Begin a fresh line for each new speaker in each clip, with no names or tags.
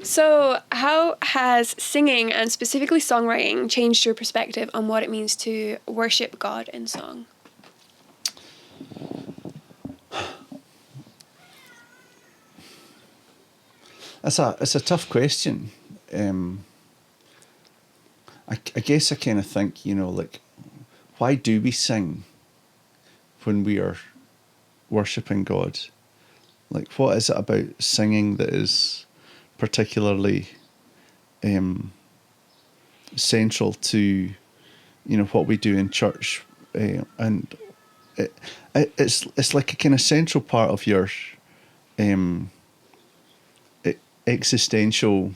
So how has singing and specifically songwriting changed your perspective on what it means to worship God in song?
It's a tough question. I guess I kind of think, like, why do we sing when we are worshipping God? Like, what is it about singing that is particularly central to, what we do in church? And it's like a kind of central part of your existential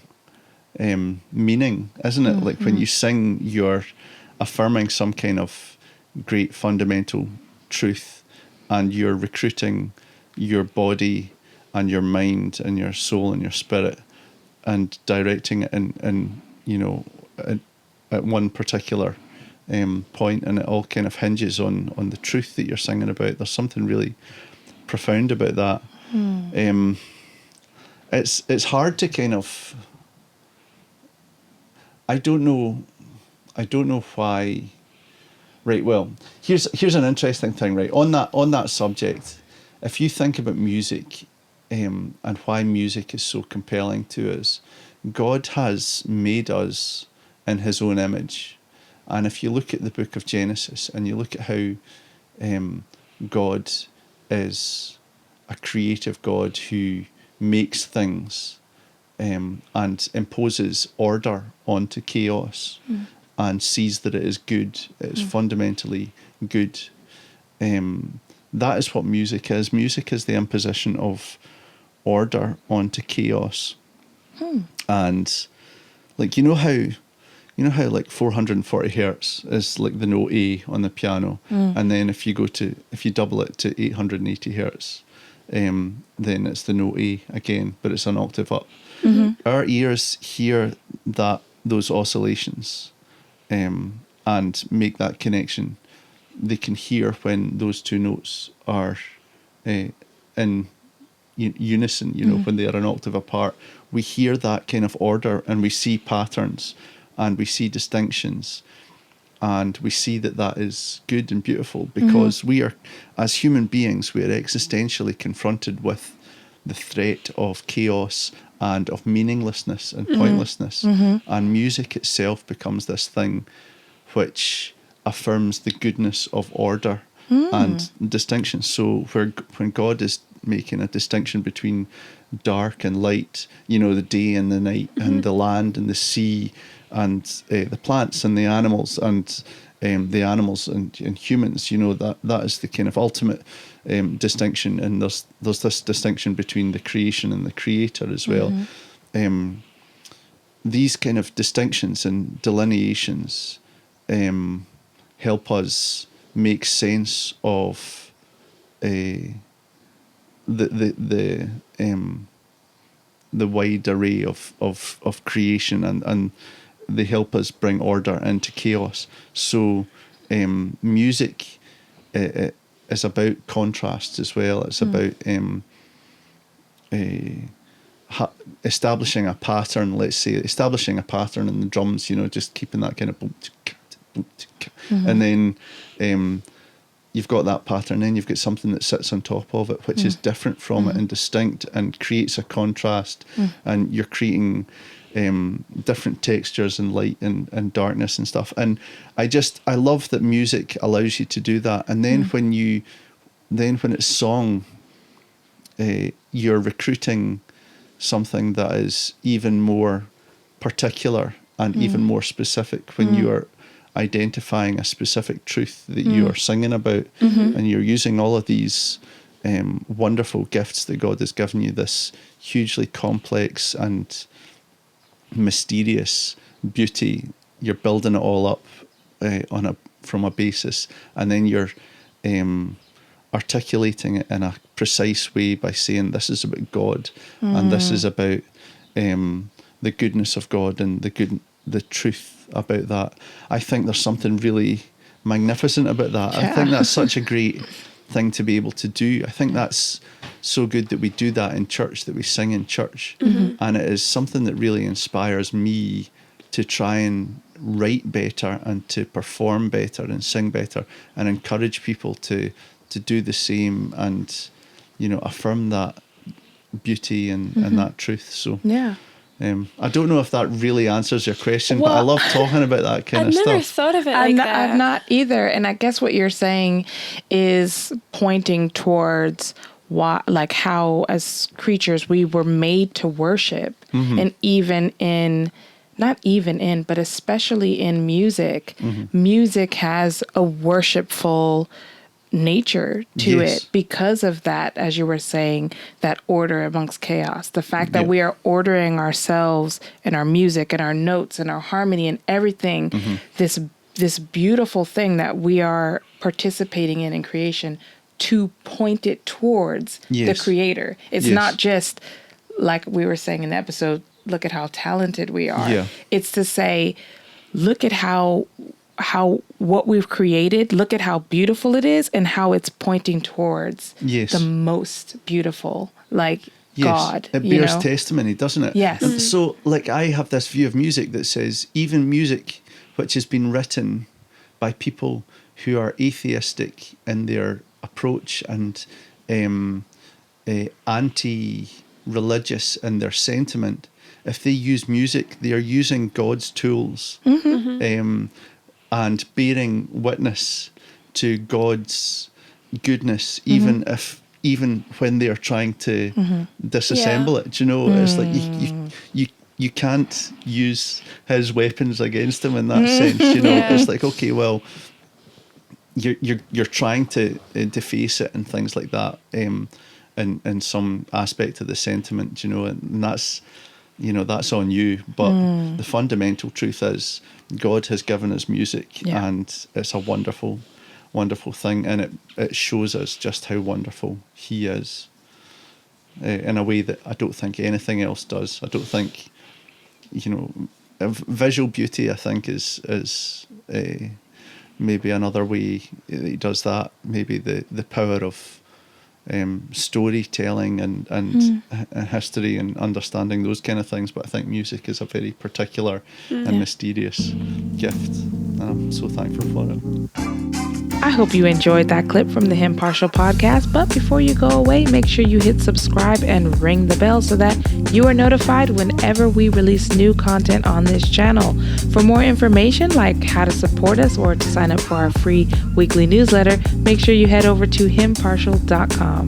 meaning, isn't it? Mm-hmm. Like when you sing, you're affirming some kind of great fundamental truth, and you're recruiting your body and your mind and your soul and your spirit and directing it in at one particular point, and it all kind of hinges on the truth that you're singing about. There's something really profound about that. It's hard to kind of, I don't know why. Right. Well, here's an interesting thing. Right, on that subject, if you think about music, and why music is so compelling to us, God has made us in His own image, and if you look at the book of Genesis and you look at how God is a creative God who makes things and imposes order onto chaos and sees that it is good, it is fundamentally good. That is what music is. Music is the imposition of order onto chaos. And like, you know how like 440 hertz is like the note A on the piano, and then if you double it to 880 hertz, then it's the note A again, but it's an octave up. Our ears hear those oscillations and make that connection. They can hear when those two notes are in unison, when they are an octave apart. We hear that kind of order, and we see patterns, and we see distinctions, and we see that is good and beautiful, because we are, as human beings, we are existentially confronted with the threat of chaos and of meaninglessness and pointlessness. And music itself becomes this thing which affirms the goodness of order and distinction. So when God is making a distinction between dark and light, the day and the night, and the land and the sea, and the plants and the animals, and and humans, that is the kind of ultimate distinction. And there's this distinction between the creation and the creator as well. These kind of distinctions and delineations help us make sense of the wide array of creation, and they help us bring order into chaos. So music is about contrast as well. It's about establishing a pattern. Let's say establishing a pattern in the drums. Just keeping that kind of boom, and then you've got that pattern. Then you've got something that sits on top of it, which is different from it and distinct, and creates a contrast. And you're creating different textures and light and darkness and stuff. And I love that music allows you to do that. And then when it's song, you're recruiting something that is even more particular and even more specific, when you are identifying a specific truth that you are singing about, and you're using all of these wonderful gifts that God has given you, this hugely complex and mysterious beauty. You're building it all up from a basis, and then you're articulating it in a precise way by saying this is about God, and this is about the goodness of God and the truth about that. I think there's something really magnificent about that. Yeah. I think that's such a great thing to be able to do. I think that's so good that we do that in church, that we sing in church. And it is something that really inspires me to try and write better and to perform better and sing better and encourage people to do the same and, you know, affirm that beauty and that truth. So
Yeah.
I don't know if that really answers your question, but I love talking about that kind of
I've never
stuff.
thought of it like that.
I'm not either. And I guess what you're saying is pointing towards why, like how as creatures we were made to worship. And but especially in music, music has a worshipful nature to it because of that, as you were saying, that order amongst chaos. The fact that we are ordering ourselves and our music and our notes and our harmony and everything, this beautiful thing that we are participating in creation to point it towards the creator. It's not just like we were saying in the episode, look at how talented we are.
Yeah.
It's to say, look at how what we've created, look at how beautiful it is and how it's pointing towards the most beautiful, like God.
It bears testimony, doesn't it?
Yes.
So, like, I have this view of music that says even music which has been written by people who are atheistic in their approach and anti-religious in their sentiment, if they use music, they are using God's tools and bearing witness to God's goodness, even when they are trying to disassemble it. Do you know, it's like you can't use his weapons against him in that sense. You know, it's like, okay, well, you're trying to deface it and things like that in some aspect of the sentiment. You know, and that's, you know, that's on you. But the fundamental truth is God has given us music, and it's a wonderful, wonderful thing, and it shows us just how wonderful He is in a way that I don't think anything else does. I don't think, you know, visual beauty, I think, is maybe another way that He does that. Maybe the power of storytelling and history and understanding those kind of things, but I think music is a very particular and mysterious gift, and I'm so thankful for it.
I hope you enjoyed that clip from the Hymnpartial podcast, but before you go away, make sure you hit subscribe and ring the bell so that you are notified whenever we release new content on this channel. For more information, like how to support us or to sign up for our free weekly newsletter, make sure you head over to hymnpartial.com.